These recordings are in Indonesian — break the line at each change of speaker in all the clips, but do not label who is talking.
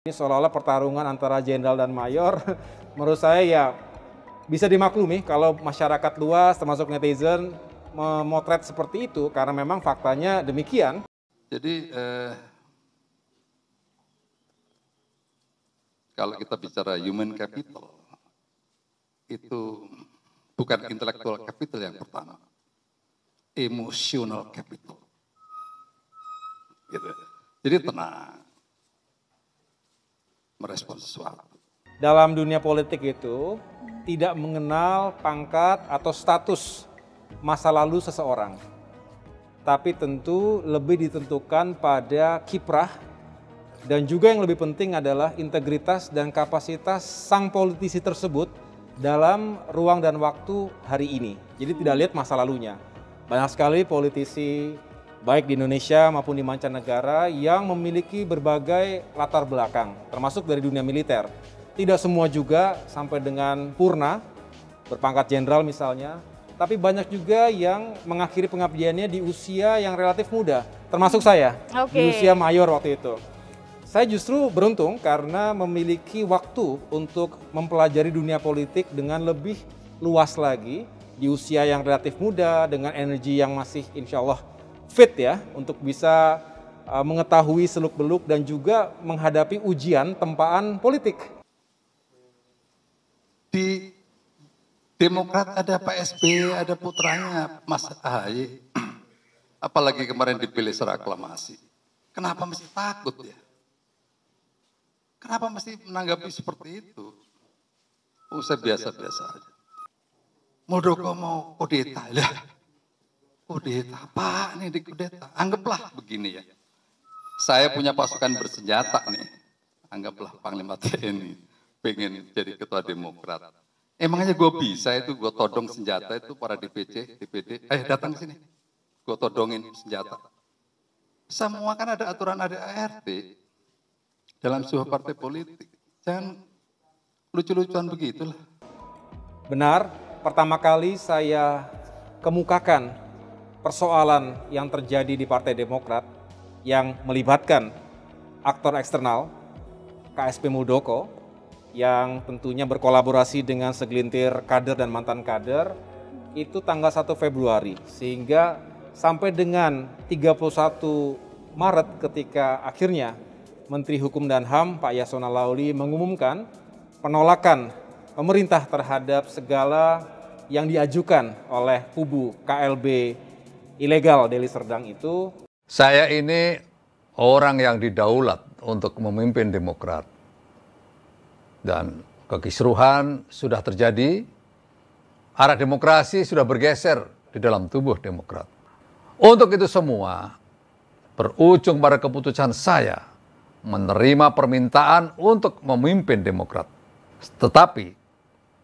Ini seolah-olah pertarungan antara jenderal dan mayor. Menurut saya ya bisa dimaklumi kalau masyarakat luas termasuk netizen memotret seperti itu karena memang faktanya demikian.
Jadi kalau kita bicara human capital, itu bukan intellectual capital yang pertama, emotional capital. Gitu. Jadi tenang, merespon sesuatu.
Dalam dunia politik itu tidak mengenal pangkat atau status masa lalu seseorang. Tapi tentu lebih ditentukan pada kiprah dan juga yang lebih penting adalah integritas dan kapasitas sang politisi tersebut dalam ruang dan waktu hari ini. Jadi tidak lihat masa lalunya. Banyak sekali politisi baik di Indonesia maupun di mancanegara yang memiliki berbagai latar belakang, termasuk dari dunia militer. Tidak semua juga sampai dengan purna, berpangkat jenderal misalnya, tapi banyak juga yang mengakhiri pengabdiannya di usia yang relatif muda, termasuk saya, di usia mayor waktu itu. Saya justru beruntung karena memiliki waktu untuk mempelajari dunia politik dengan lebih luas lagi, di usia yang relatif muda, dengan energi yang masih insya Allah fit ya, untuk bisa mengetahui seluk-beluk dan juga menghadapi ujian tempaan politik.
Di Demokrat ada Pak SBY, ada putranya Mas AHY, apalagi kemarin dipilih secara aklamasi. Kenapa mesti takut ya? Kenapa mesti menanggapi seperti itu? Saya biasa-biasa aja. Muldoko mau kudeta, lah. Kudeta, apa nih di kudeta? Anggaplah begini ya. Saya punya pasukan bersenjata nih. Anggaplah Panglima TNI. Pengen jadi ketua Demokrat. Emangnya gue bisa itu, gue todong senjata itu para DPC, DPD. Datang ke sini. Gue todongin senjata. Semua kan ada aturan, ada ART. Dalam sebuah partai politik. Jangan lucu-lucuan begitulah.
Benar, pertama kali saya kemukakan persoalan yang terjadi di Partai Demokrat yang melibatkan aktor eksternal, KSP Muldoko, yang tentunya berkolaborasi dengan segelintir kader dan mantan kader, itu tanggal 1 Februari. Sehingga sampai dengan 31 Maret ketika akhirnya Menteri Hukum dan HAM Pak Yasona Lawli mengumumkan penolakan pemerintah terhadap segala yang diajukan oleh kubu KLB ilegal Deli Serdang itu.
Saya ini orang yang didaulat untuk memimpin Demokrat. Dan kekisruhan sudah terjadi, arah demokrasi sudah bergeser di dalam tubuh Demokrat. Untuk itu semua, berujung pada keputusan saya menerima permintaan untuk memimpin Demokrat. Tetapi,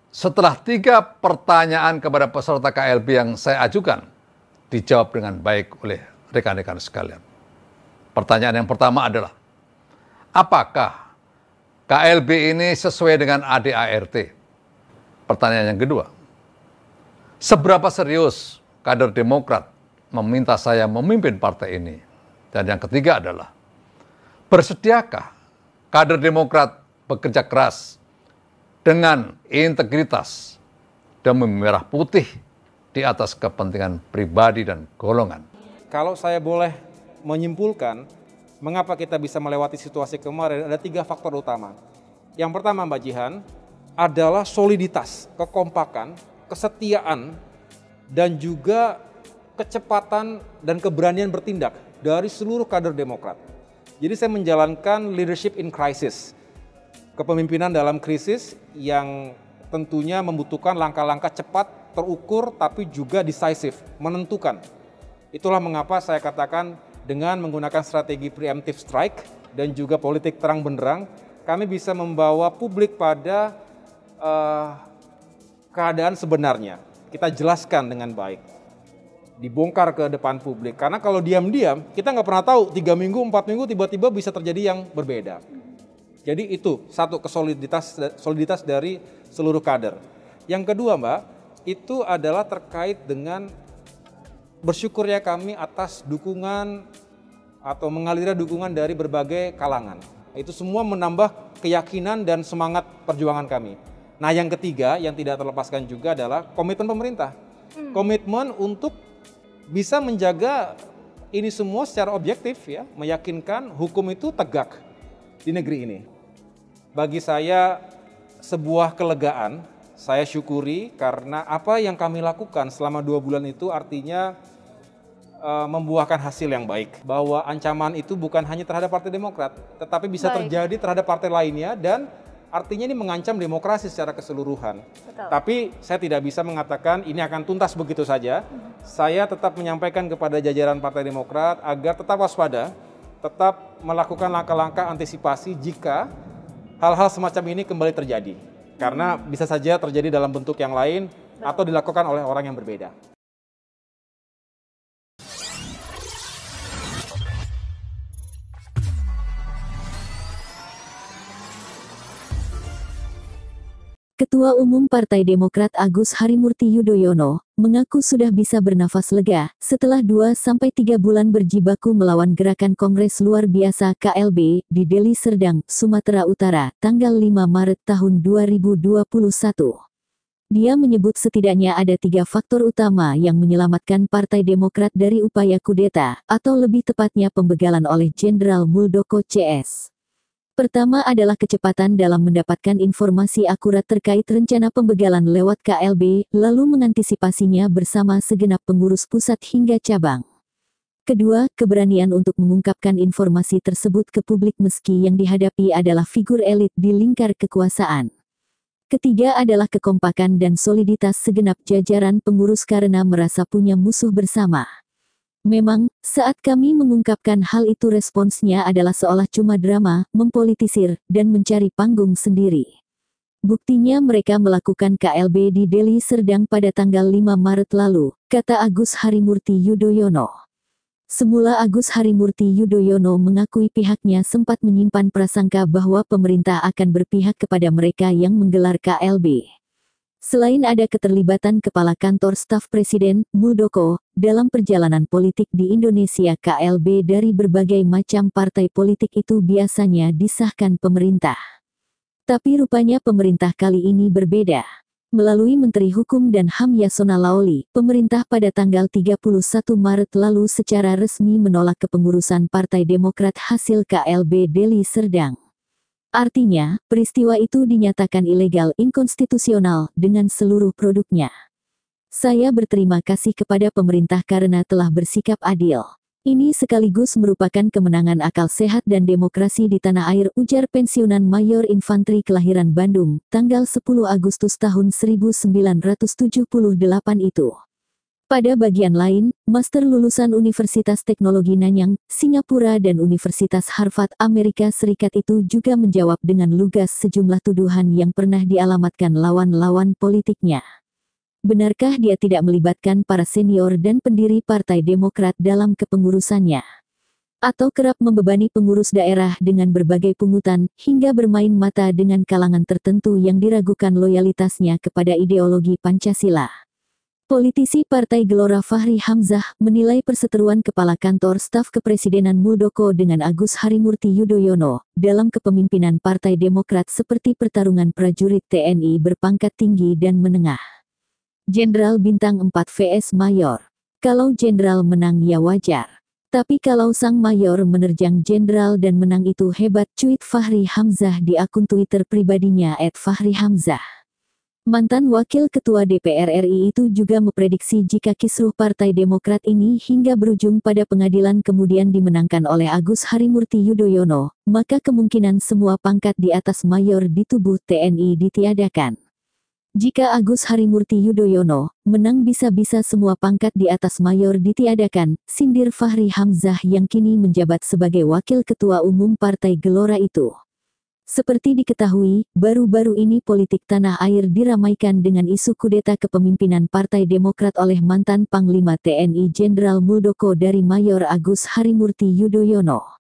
setelah 3 pertanyaan kepada peserta KLB yang saya ajukan, dijawab dengan baik oleh rekan-rekan sekalian. Pertanyaan yang pertama adalah, apakah KLB ini sesuai dengan ADART? Pertanyaan yang kedua, seberapa serius kader Demokrat meminta saya memimpin partai ini? Dan yang ketiga adalah, bersediakah kader Demokrat bekerja keras dengan integritas dan memerah putih di atas kepentingan pribadi dan golongan?
Kalau saya boleh menyimpulkan, mengapa kita bisa melewati situasi kemarin, ada 3 faktor utama. Yang pertama Mbak Jihan, adalah soliditas, kekompakan, kesetiaan, dan juga kecepatan dan keberanian bertindak dari seluruh kader Demokrat. Jadi saya menjalankan leadership in crisis, kepemimpinan dalam krisis yang tentunya membutuhkan langkah-langkah cepat, terukur, tapi juga decisive, menentukan. Itulah mengapa saya katakan dengan menggunakan strategi preemptive strike dan juga politik terang benderang, kami bisa membawa publik pada keadaan sebenarnya. Kita jelaskan dengan baik, dibongkar ke depan publik. Karena kalau diam-diam, kita nggak pernah tahu 3 minggu, 4 minggu tiba-tiba bisa terjadi yang berbeda. Jadi itu satu soliditas dari seluruh kader. Yang kedua Mbak, itu adalah terkait dengan bersyukurnya kami atas dukungan atau mengalirnya dukungan dari berbagai kalangan. Itu semua menambah keyakinan dan semangat perjuangan kami. Nah, yang ketiga yang tidak terlepaskan juga adalah komitmen pemerintah. Komitmen untuk bisa menjaga ini semua secara objektif ya, meyakinkan hukum itu tegak di negeri ini. Bagi saya sebuah kelegaan, saya syukuri karena apa yang kami lakukan selama 2 bulan itu artinya membuahkan hasil yang baik. Bahwa ancaman itu bukan hanya terhadap Partai Demokrat, tetapi bisa terjadi terhadap partai lainnya dan artinya ini mengancam demokrasi secara keseluruhan.
Betul.
Tapi saya tidak bisa mengatakan ini akan tuntas begitu saja. Saya tetap menyampaikan kepada jajaran Partai Demokrat agar tetap waspada, tetap melakukan langkah-langkah antisipasi jika hal-hal semacam ini kembali terjadi. Karena bisa saja terjadi dalam bentuk yang lain atau dilakukan oleh orang yang berbeda.
Ketua Umum Partai Demokrat Agus Harimurti Yudhoyono mengaku sudah bisa bernafas lega setelah 2-3 bulan berjibaku melawan gerakan Kongres Luar Biasa KLB di Deli Serdang, Sumatera Utara, tanggal 5 Maret tahun 2021. Dia menyebut setidaknya ada 3 faktor utama yang menyelamatkan Partai Demokrat dari upaya kudeta, atau lebih tepatnya pembegalan oleh Jenderal Muldoko CS. Pertama adalah kecepatan dalam mendapatkan informasi akurat terkait rencana pembegalan lewat KLB, lalu mengantisipasinya bersama segenap pengurus pusat hingga cabang. Kedua, keberanian untuk mengungkapkan informasi tersebut ke publik meski yang dihadapi adalah figur elit di lingkar kekuasaan. Ketiga adalah kekompakan dan soliditas segenap jajaran pengurus karena merasa punya musuh bersama. Memang, saat kami mengungkapkan hal itu responsnya adalah seolah cuma drama, mempolitisir, dan mencari panggung sendiri. Buktinya mereka melakukan KLB di Deli Serdang pada tanggal 5 Maret lalu, kata Agus Harimurti Yudhoyono. Semula Agus Harimurti Yudhoyono mengakui pihaknya sempat menyimpan prasangka bahwa pemerintah akan berpihak kepada mereka yang menggelar KLB. Selain ada keterlibatan Kepala Kantor Staf Presiden, Muldoko, dalam perjalanan politik di Indonesia, KLB dari berbagai macam partai politik itu biasanya disahkan pemerintah. Tapi rupanya pemerintah kali ini berbeda. Melalui Menteri Hukum dan HAM Yasona Laoly, pemerintah pada tanggal 31 Maret lalu secara resmi menolak kepengurusan Partai Demokrat hasil KLB Deli Serdang. Artinya, peristiwa itu dinyatakan ilegal inkonstitusional dengan seluruh produknya. Saya berterima kasih kepada pemerintah karena telah bersikap adil. Ini sekaligus merupakan kemenangan akal sehat dan demokrasi di tanah air, ujar pensiunan Mayor Infanteri kelahiran Bandung, tanggal 10 Agustus tahun 1978 itu. Pada bagian lain, master lulusan Universitas Teknologi Nanyang, Singapura dan Universitas Harvard Amerika Serikat itu juga menjawab dengan lugas sejumlah tuduhan yang pernah dialamatkan lawan-lawan politiknya. Benarkah dia tidak melibatkan para senior dan pendiri Partai Demokrat dalam kepengurusannya? Atau kerap membebani pengurus daerah dengan berbagai pungutan, hingga bermain mata dengan kalangan tertentu yang diragukan loyalitasnya kepada ideologi Pancasila? Politisi Partai Gelora Fahri Hamzah menilai perseteruan Kepala Kantor Staf Kepresidenan Muldoko dengan Agus Harimurti Yudhoyono dalam kepemimpinan Partai Demokrat seperti pertarungan prajurit TNI berpangkat tinggi dan menengah. Jenderal bintang 4 vs Mayor. Kalau jenderal menang ya wajar. Tapi kalau sang mayor menerjang jenderal dan menang itu hebat, cuit Fahri Hamzah di akun Twitter pribadinya @FahriHamzah. Mantan Wakil Ketua DPR RI itu juga memprediksi jika kisruh Partai Demokrat ini hingga berujung pada pengadilan kemudian dimenangkan oleh Agus Harimurti Yudhoyono, maka kemungkinan semua pangkat di atas mayor di tubuh TNI ditiadakan. Jika Agus Harimurti Yudhoyono menang bisa-bisa semua pangkat di atas mayor ditiadakan, sindir Fahri Hamzah yang kini menjabat sebagai Wakil Ketua Umum Partai Gelora itu. Seperti diketahui, baru-baru ini politik tanah air diramaikan dengan isu kudeta kepemimpinan Partai Demokrat oleh mantan Panglima TNI Jenderal Muldoko dari Mayor Agus Harimurti Yudhoyono.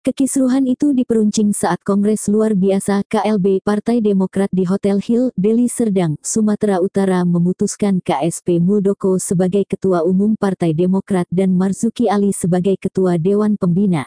Kekisruhan itu diperuncing saat Kongres Luar Biasa KLB Partai Demokrat di Hotel Hill, Deli Serdang, Sumatera Utara memutuskan KSP Muldoko sebagai Ketua Umum Partai Demokrat dan Marzuki Ali sebagai Ketua Dewan Pembina.